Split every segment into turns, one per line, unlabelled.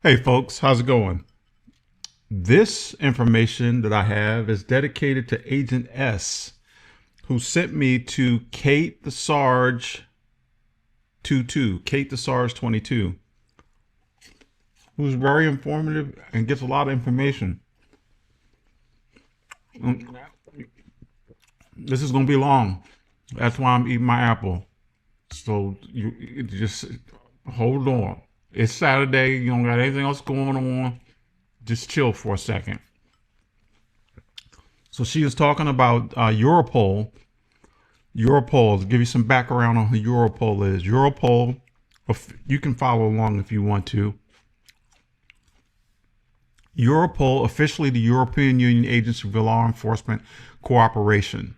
Hey folks, how's it going? This information that I have is dedicated to Agent S, who sent me to Kate the Sarge 22, Kate the Sarge 22, who's very informative and gets a lot of information. This is going to be long. That's why I'm eating my apple. So you just hold on. It's Saturday. You don't got anything else going on. Just chill for a second. So she was talking about Europol. Europol, to give you some background on who Europol is. Europol, you can follow along if you want to. Europol, officially the European Union Agency for Law Enforcement Cooperation.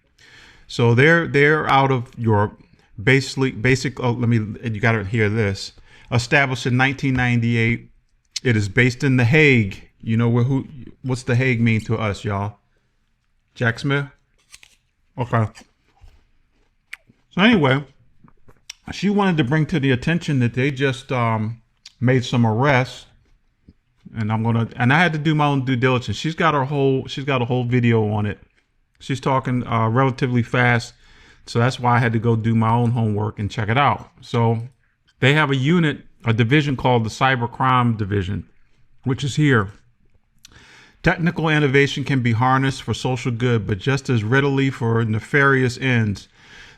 So they're out of Europe. You got to hear this. Established in 1998. It is based in The Hague. You know what's The Hague mean to us, y'all? Jack Smith? Okay. So anyway, she wanted to bring to the attention that they just made some arrests. And I had to do my own due diligence. She's got a whole video on it. She's talking relatively fast. So that's why I had to go do my own homework and check it out. So they have a division called the Cybercrime Division, which is here. Technical innovation can be harnessed for social good, but just as readily for nefarious ends.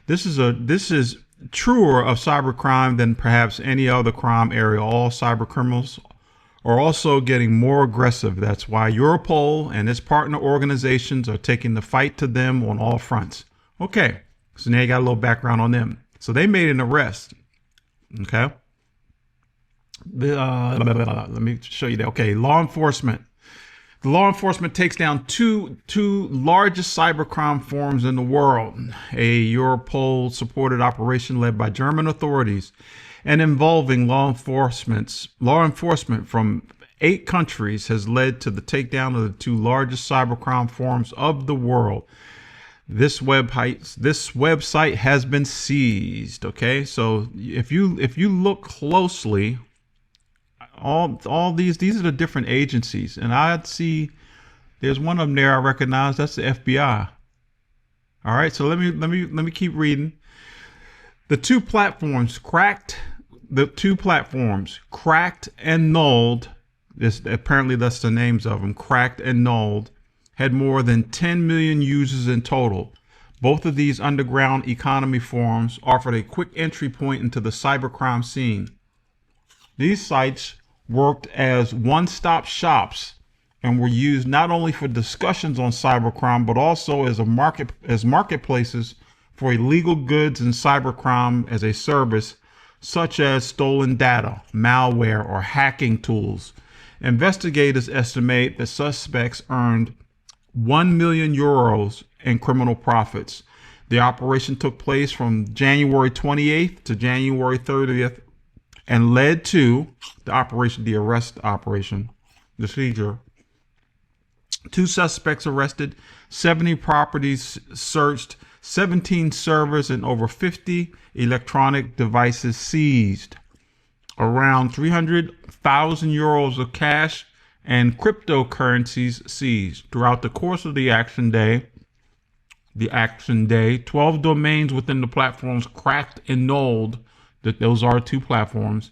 This is truer of cybercrime than perhaps any other crime area. All cyber criminals are also getting more aggressive. That's why Europol and its partner organizations are taking the fight to them on all fronts. Okay, so now you got a little background on them. So they made an arrest. Okay. Let me show you that. Okay, law enforcement. The law enforcement takes down two largest cybercrime forms in the world. A Europol supported operation led by German authorities and involving law enforcement from 8 countries has led to the takedown of the 2 largest cybercrime forms of the world. This website has been seized. Okay, so if you look closely, all these are the different agencies, and I'd see there's one of them there I recognize. That's the FBI. All right, so let me keep reading. The two platforms cracked and nulled. Apparently that's the names of them. Cracked and nulled. Had more than 10 million users in total. Both of these underground economy forums offered a quick entry point into the cybercrime scene. These sites worked as one-stop shops and were used not only for discussions on cybercrime, but also as marketplaces for illegal goods and cybercrime as a service, such as stolen data, malware, or hacking tools. Investigators estimate that suspects earned 1 million euros in criminal profits. The operation took place from January 28th to January 30th and led to the arrest operation, the seizure. 2 suspects arrested, 70 properties searched, 17 servers and over 50 electronic devices seized. Around 300,000 euros of cash and cryptocurrencies seized. Throughout the course of the action day, 12 domains within the platforms cracked and nulled, that those are 2 platforms,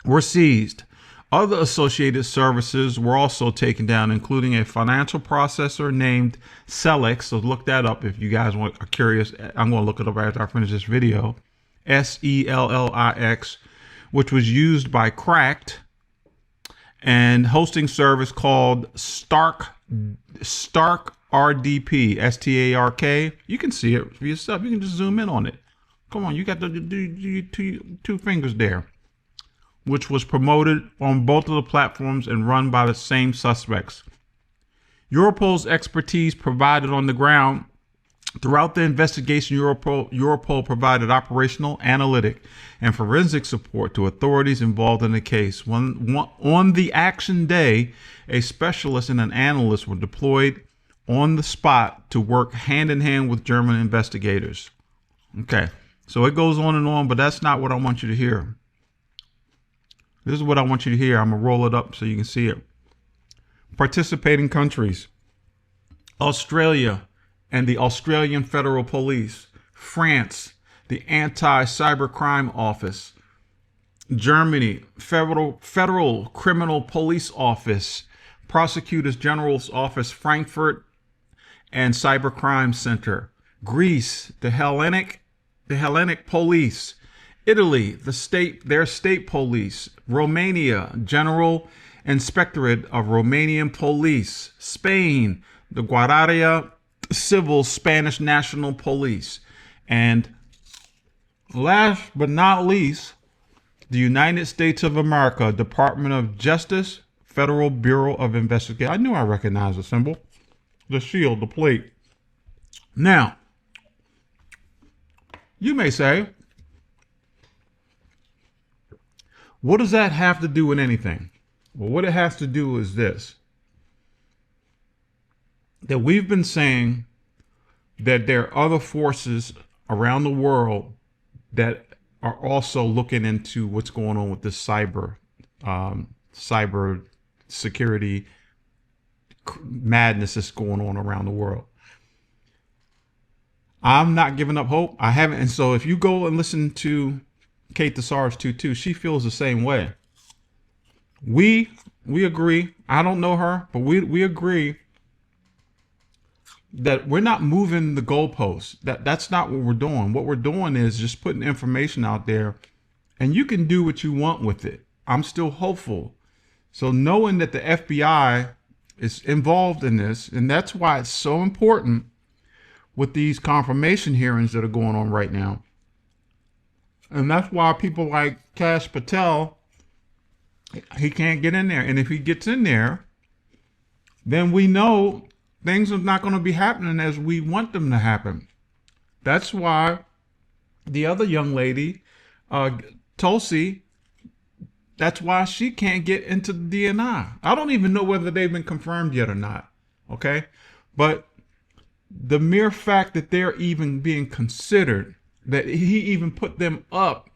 were seized. Other associated services were also taken down, including a financial processor named Celix. So look that up if you guys are curious. I'm going to look it up after I finish this video. SELLIX, which was used by Cracked, and hosting service called Stark RDP, STARK. You can see it for yourself. You can just zoom in on it. Come on, you got the 2 fingers there, which was promoted on both of the platforms and run by the same suspects. Europol's expertise provided on the ground. Throughout the investigation, Europol provided operational, analytic, and forensic support to authorities involved in the case. On the action day, a specialist and an analyst were deployed on the spot to work hand in hand with German investigators. Okay, so it goes on and on, but that's not what I want you to hear. This is what I want you to hear. I'm going to roll it up so you can see it. Participating countries: Australia and the Australian Federal Police, France, the Anti-Cybercrime Office, Germany, Federal Criminal Police Office, Prosecutors General's Office, Frankfurt, and Cybercrime Center, Greece, the Hellenic Police, Italy, their state police, Romania, General Inspectorate of Romanian Police, Spain, the Guardia Civil Spanish National Police, and last but not least, the United States of America, Department of Justice, Federal Bureau of Investigation. I knew I recognized the symbol, the shield, the plate. Now, you may say, what does that have to do with anything? Well, what it has to do is this: that we've been saying that there are other forces around the world that are also looking into what's going on with this cyber security madness that's going on around the world. I'm not giving up hope. I haven't. And so if you go and listen to Kate Thesaurus 22, she feels the same way. We agree. I don't know her, but we agree that we're not moving the goalposts. That's not what we're doing. What we're doing is just putting information out there, and you can do what you want with it. I'm still hopeful. So knowing that the FBI is involved in this, and that's why it's so important with these confirmation hearings that are going on right now. And that's why people like Kash Patel, he can't get in there. And if he gets in there, then we know things are not going to be happening as we want them to happen. That's why the other young lady, Tulsi, that's why she can't get into the DNI. I don't even know whether they've been confirmed yet or not. Okay. But the mere fact that they're even being considered, that he even put them up,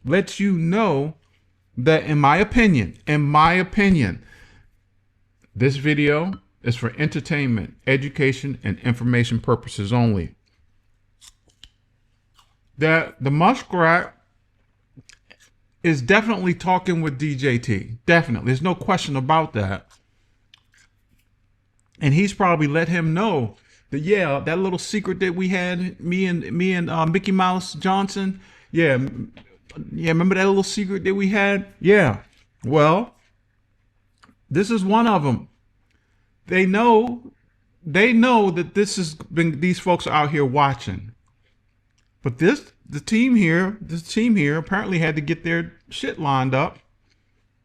lets you know that, in my opinion, this video is for entertainment, education, and information purposes only. That the muskrat is definitely talking with DJT. Definitely. There's no question about that. And he's probably let him know that, yeah, that little secret that we had, me and Mickey Mouse Johnson. Yeah, remember that little secret that we had? Yeah. Well, this is one of them. They know that these folks are out here watching. But this team here apparently had to get their shit lined up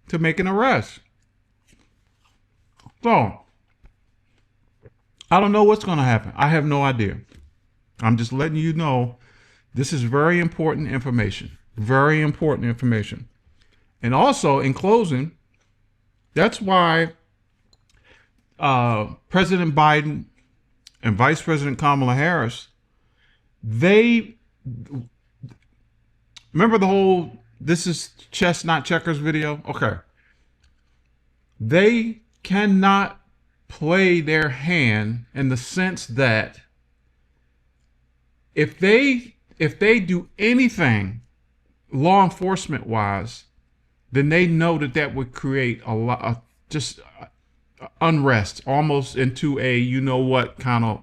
to make an arrest. So I don't know what's going to happen. I have no idea. I'm just letting you know this is very important information. Very important information. And also, in closing, that's why President Biden and Vice President Kamala Harris, they remember the whole "this is chess not checkers" video? Okay. They cannot play their hand in the sense that if they do anything law enforcement wise, then they know that would create a lot of just unrest, almost into a you know what kind of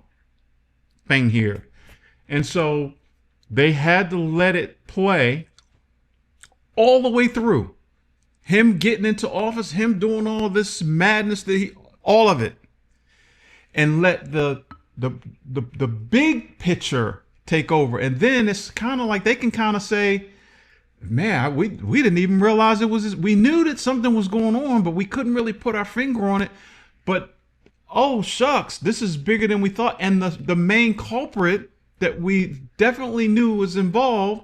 thing here. And so they had to let it play all the way through. Him getting into office, him doing all this madness, all of it, and let the big picture take over. And then it's kind of like they can kind of say, man, we didn't even realize it was this. We knew that something was going on, but we couldn't really put our finger on it. But oh shucks, this is bigger than we thought. And the main culprit that we definitely knew was involved,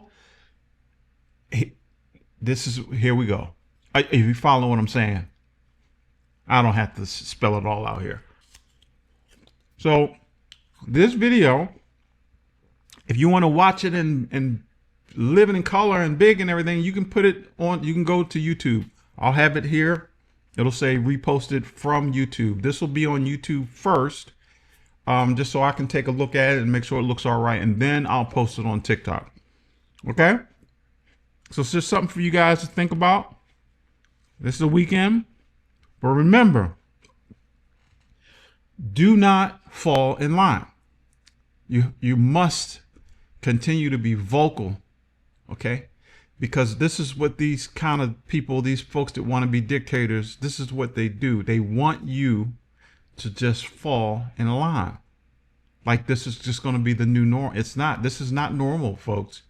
here we go. If you follow what I'm saying, I don't have to spell it all out here. So this video, if you want to watch it and live it in color and big and everything, you can put it on, you can go to YouTube. I'll have it here. It'll say reposted from YouTube. This will be on YouTube first, just so I can take a look at it and make sure it looks all right. And then I'll post it on TikTok. Okay? So it's just something for you guys to think about. This is the weekend. But remember, do not fall in line. You must continue to be vocal, okay? Because this is what these kind of people, these folks that want to be dictators, this is what they do. They want you to just fall in line. Like this is just going to be the new norm. It's not. This is not normal, folks.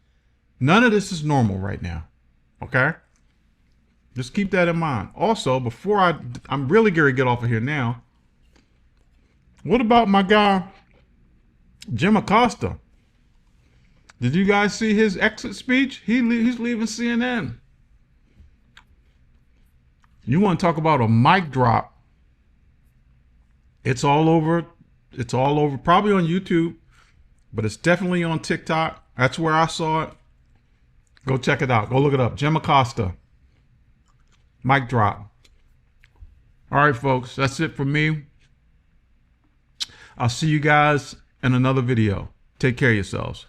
None of this is normal right now, okay? Just keep that in mind. Also, before I'm really going to get off of here now, what about my guy, Jim Acosta? Did you guys see his exit speech? He's leaving CNN. You want to talk about a mic drop? It's all over. It's all over. Probably on YouTube, but it's definitely on TikTok. That's where I saw it. Go check it out. Go look it up. Jim Acosta. Mic drop. All right, folks. That's it for me. I'll see you guys in another video. Take care of yourselves.